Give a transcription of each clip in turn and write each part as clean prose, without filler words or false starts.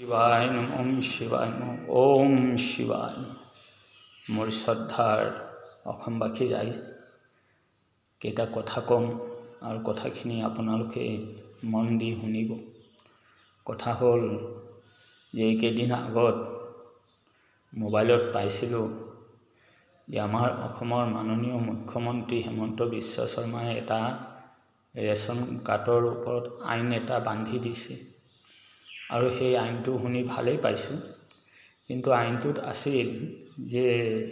শিৱায় নম ওম শিৱায় নম ওম শিৱায় নম। মোৰ শ্ৰদ্ধাৰ অসমবাসী ৰাইজ, কেইটা কথা ক'ম আৰু কথাখিনি আপোনালোকে মন দি শুনিব। কথা হ'ল যে এইকেইদিন আগত মোবাইলত পাইছিলোঁ যে আমাৰ অসমৰ মাননীয় মুখ্যমন্ত্ৰী হিমন্ত বিশ্ব শৰ্মাই এটা ৰেচন কাৰ্ডৰ ওপৰত আইন এটা বান্ধি দিছে আৰু সেই আইনটো শুনি ভালেই পাইছোঁ। কিন্তু আইনটোত আছিল যে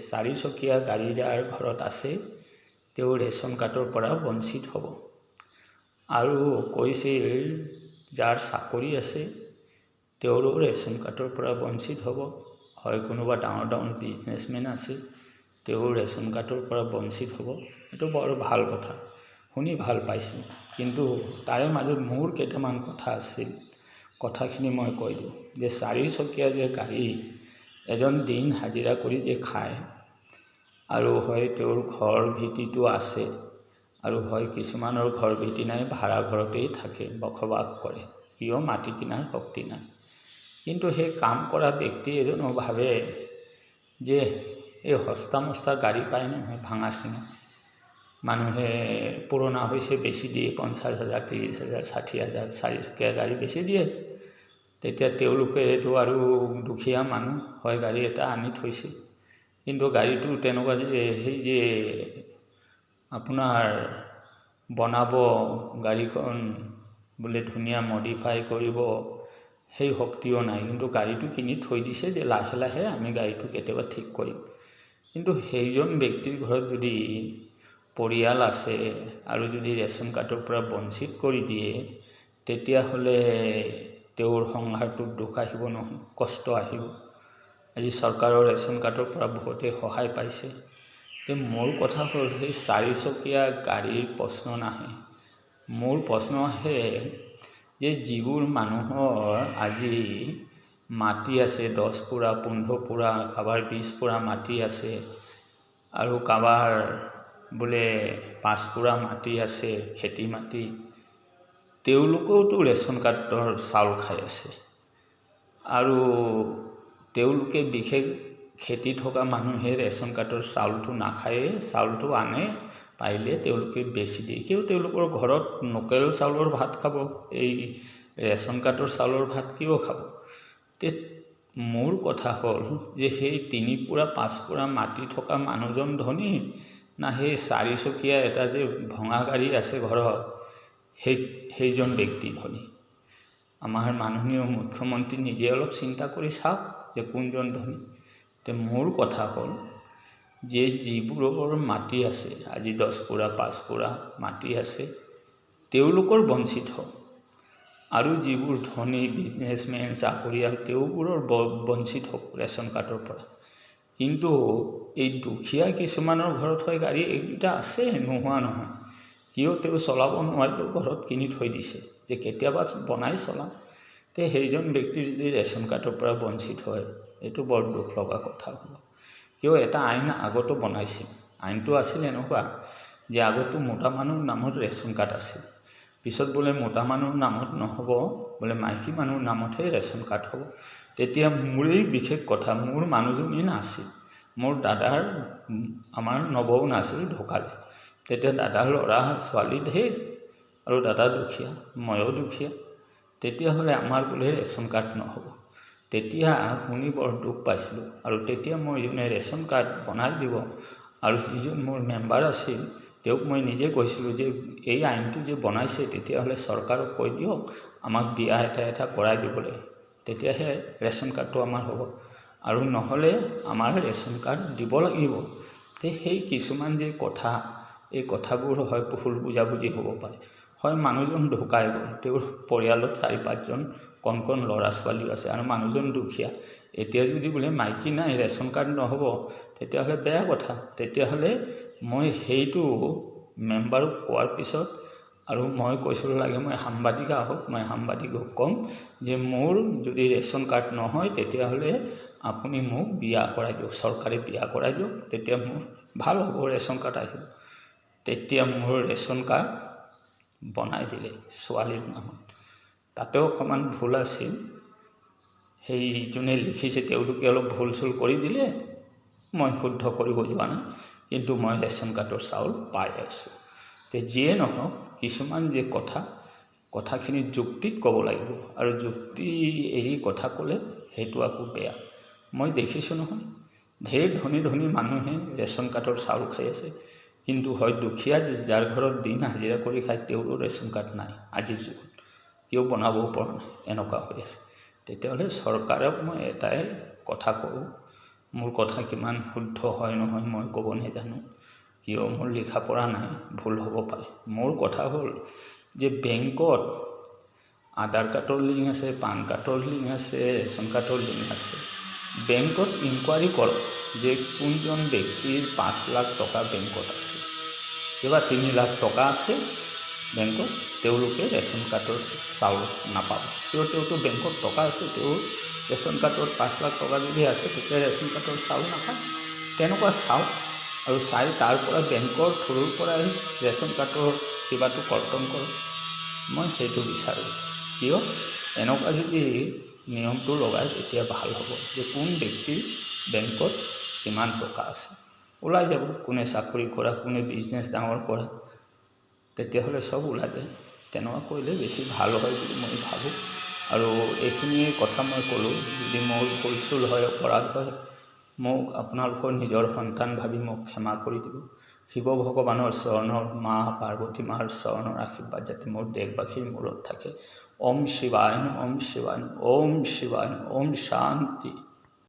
4 চকীয়া গাড়ী যাৰ ঘৰত আছে তেওঁ ৰেচন কাৰ্ডৰ পৰা বঞ্চিত হ'ব, আৰু কৈছিল যাৰ চাকৰি আছে তেওঁৰো ৰেচন কাৰ্ডৰ পৰা বঞ্চিত হ'ব। হয়, কোনোবা ডাঙৰ ডাঙৰ বিজনেছমেন আছে তেওঁ ৰেচন কাৰ্ডৰ পৰা বঞ্চিত হ'ব। এইটো বৰ ভাল কথা, শুনি ভাল পাইছোঁ। কিন্তু তাৰে মাজত মোৰ কেইটামান কথা আছিল, কথাখিনি মই কৈ দিওঁ। যে 4 চকীয়া যে গাড়ী, এজন দিন হাজিৰা কৰি যে খায়, আৰু হয় তেওঁৰ ঘৰ ভিটিটো আছে, আৰু হয় কিছুমানৰ ঘৰ ভিটি নাই, ভাড়া ঘৰতেই থাকে, বসবাস কৰে, কিয় মাটি কিনাৰ শক্তি নাই। কিন্তু সেই কাম কৰা ব্যক্তি এজনো ভাবে যে এই সস্তা মস্তা গাড়ী পায় নহয়, ভাঙা চিঙা, মানুহে পুৰণা হৈছে বেছি দিয়ে, 50,000, 30,000, 60,000 4 চকীয়া গাড়ী বেছি দিয়ে। তেতিয়া তেওঁলোকে এইটো আৰু দুখীয়া মানুহ হয়, গাড়ী এটা আনি থৈছে, কিন্তু গাড়ীটো তেনেকুৱা যে সেই যে আপোনাৰ বনাব, গাড়ীখন বোলে ধুনীয়া মডিফাই কৰিব, সেই শক্তিও নাই। কিন্তু গাড়ীটো কিনি থৈ দিছে যে লাহে লাহে আমি গাড়ীটো কেতিয়াবা ঠিক কৰিম। কিন্তু সেইজন ব্যক্তিৰ ঘৰত যদি পৰিয়াল আছে আৰু যদি ৰেচন কাৰ্ডৰ পৰা বঞ্চিত কৰি দিয়ে, তেতিয়াহ'লে তেওঁৰ সংসাৰটোত দুখ আহিব নহয়, কষ্ট আহিব। আজি চৰকাৰৰ ৰেচন কাৰ্ডৰ পৰা বহুতে সহায় পাইছে। মোৰ কথা হ'ল সেই 4 চকীয়া গাড়ীৰ প্ৰশ্ন নাহে। মোৰ প্ৰশ্ন আহে যে যিবোৰ মানুহৰ আজি মাটি আছে 10 পুৰা 15 পুৰা, কাৰোবাৰ 20 পুৰা মাটি আছে, আৰু কাৰোবাৰ বোলে 5 পুৰা মাটি আছে, খেতি মাটি, তেওঁলোকেওতো ৰেচন কাৰ্ডৰ চাউল খাই আছে। আৰু তেওঁলোকে বিশেষ খেতি থকা মানুহে ৰেচন কাৰ্ডৰ চাউলটো নাখায়ে, চাউলটো আনে, পাৰিলে তেওঁলোকে বেছি দিয়ে। কিয় তেওঁলোকৰ ঘৰত লোকেল চাউলৰ ভাত খাব, এই ৰেচন কাৰ্ডৰ চাউলৰ ভাত কিয় খাব? মোৰ কথা হ'ল যে সেই 3 পুৰা 5 পুৰা মাটি থকা মানুহজন ধনী, না সেই 4 চকীয়া এটা যে ভঙা গাড়ী আছে ঘৰত সেইজন ব্যক্তি ধনী? আমাৰ মাননীয় মুখ্যমন্ত্ৰী নিজে অলপ চিন্তা কৰি চাওক যে কোনজন ধনী। মোৰ কথা হ'ল যে যিবোৰৰ মাটি আছে, আজি 10 পুৰা 5 পুৰা মাটি আছে, তেওঁলোকৰ বঞ্চিত হওক, আৰু যিবোৰ ধনী বিজনেছমেন চাকৰিয়াল তেওঁবোৰৰ বঞ্চিত হওক ৰেচন কাৰ্ডৰ পৰা। কিন্তু এই দুখীয়া কিছুমানৰ ঘৰত হয় গাড়ী এইকেইটা আছে, নোহোৱা নহয়, কিয় তেওঁ চলাব নোৱাৰিলেও ঘৰত কিনি থৈ দিছে যে কেতিয়াবা বনাই চলাম। সেইজন ব্যক্তি যদি ৰেচন কাৰ্ডৰ পৰা বঞ্চিত হয়, এইটো বৰ দুখ লগা কথা হ'ব। কিয় এটা আইন আগতো বনাইছিল, আইনটো আছিল এনেকুৱা যে আগতো মতা মানুহৰ নামত ৰেচন কাৰ্ড আছিল, পিছত বোলে মতা মানুহৰ নামত নহ'ব, বোলে মাইকী মানুহৰ নামতহে ৰেচন কাৰ্ড হ'ব। তেতিয়া মোৰেই বিশেষ কথা, মোৰ মানুহজনী নাছিল, মোৰ দাদাৰ, আমাৰ নবৌ নাছিল, ঢুকালে। তেতিয়া দাদাৰ ল'ৰা ছোৱালী ধেৰ, আৰু দাদা দুখীয়া, ময়ো দুখীয়া, তেতিয়াহ'লে আমাৰ বোলে ৰেচন কাৰ্ড নহ'ব। তেতিয়া শুনি বৰ দুখ পাইছিলোঁ, আৰু তেতিয়া মই যোনে ৰেচন কাৰ্ড বনাই দিব, আৰু যিজন মোৰ মেম্বাৰ আছিল তেওঁক মই নিজে কৈছিলোঁ যে এই আইনটো যে বনাইছে তেতিয়াহ'লে চৰকাৰক কৈ দিয়ক আমাক বিয়া এটা কৰাই দিবলৈ, তেতিয়াহে ৰেচন কাৰ্ডটো আমাৰ হ'ব, আৰু নহ'লে আমাৰ ৰেচন কাৰ্ড দিব লাগিব। সেই কিছুমান যে কথা, এই কথাবোৰ হয় ভুল বুজাবুজি হ'ব পাৰে। হয় মানুহজন ঢুকাই গ'ল, তেওঁৰ পৰিয়ালত 4-5 জন কণ কণ ল'ৰা ছোৱালীও আছে, আৰু মানুহজন দুখীয়া, এতিয়া যদি বোলে মাইকী নাই ৰেচন কাৰ্ড নহ'ব, তেতিয়াহ'লে বেয়া কথা। তেতিয়াহ'লে মই সেইটো মেম্বাৰক কোৱাৰ পিছত, আৰু মই কৈছিলোঁ লাগে মই সাংবাদিক আহক, মই সাংবাদিকক ক'ম যে মোৰ যদি ৰেচন কাৰ্ড নহয় তেতিয়াহ'লে আপুনি মোক বিয়া কৰাই দিয়ক, চৰকাৰে বিয়া কৰাই দিয়ক, তেতিয়া মোৰ ভাল হ'ব, ৰেচন কাৰ্ড আহিব। তেতিয়া মোৰ ৰেচন কাৰ্ড বনাই দিলে ছোৱালীৰ নামত। তাতেও অকণমান ভুল আছিল, সেই যোনে লিখিছে তেওঁলোকে অলপ ভুল চুল কৰি দিলে, মই শুদ্ধ কৰিব যোৱা নাই, কিন্তু মই ৰেচন কাৰ্ডৰ চাউল পাই আছোঁ। তে যিয়ে নহওক, কিছুমান যে কথাখিনি যুক্তিত ক'ব লাগিব, আৰু যুক্তি এৰি কথা ক'লে সেইটো আকৌ বেয়া। মই দেখিছোঁ নহয়, ঢেৰ ধনী ধনী মানুহে ৰেচন কাৰ্ডৰ চাউল খাই আছে, কিন্তু হয় দুখীয়া যাৰ ঘৰত দিন হাজিৰা কৰি খায় তেওঁৰো ৰেচন কাৰ্ড নাই আজিৰ যুগত, কিয় বনাবও পৰা নাই, এনেকুৱা হৈ আছে। তেতিয়াহ'লে চৰকাৰক মই এটাই কথা কওঁ, মোৰ কথা কিমান শুদ্ধ হয় নহয় মই ক'ব নাজানো, কিয় মোৰ লিখা পৰা নাই, ভুল হ'ব পাৰে। মোৰ কথা হ'ল যে বেংকত আধাৰ কাৰ্ডৰ লিংক আছে, পান কাৰ্ডৰ লিংক আছে, ৰেচন কাৰ্ডৰ লিংক আছে। বেংকত ইনকুৱাৰী কৰক যে কোনজন ব্যক্তিৰ 5 লাখ টকা বেংকত আছে, কিবা 3 লাখ টকা আছে বেংকত, তেওঁলোকে ৰেচন কাৰ্ডৰ চাউল নাপাব। তেওঁতো বেংকত টকা আছে, তেওঁ ৰেচন কাৰ্ডত 5 লাখ টকা যদি আছে তেতিয়া ৰেচন কাৰ্ডৰ চাউল নাপায়। তেনেকুৱা চাওক আৰু চাই তাৰ পৰা বেংকৰ থ্ৰুৰ পৰাই ৰেচন কাৰ্ডৰ কিবাটো কৰ্তন কৰক, মই সেইটো বিচাৰোঁ। কিয় এনেকুৱা যদি নিয়মটো লগায় তেতিয়া ভাল হ'ব, যে কোন ব্যক্তিৰ বেংকত কিমান টকা আছে ওলাই যাব, কোনে চাকৰি কৰা, কোনে বিজনেছ ডাঙৰ কৰা, তেতিয়াহ'লে চব ওলাই যায়। তেনেকুৱা কৰিলে বেছি ভাল হয় বুলি মই ভাবোঁ। আৰু এইখিনি কথা মই ক'লোঁ, যদি মোৰ ভুল চুল হয়, অপৰাধ হয়, মোক আপোনালোকৰ নিজৰ সন্তান ভাবি মোক ক্ষমা কৰি দিব। শিৱ ভগৱানৰ চৰণৰ, মা পাৰ্বতী মাৰ চৰণৰ আশীৰ্বাদ যাতে মোৰ দেশবাসীৰ মূৰত থাকে। ওম শিৱায়, ওম শিৱায়, ওম শিৱায়, ওম শান্তি।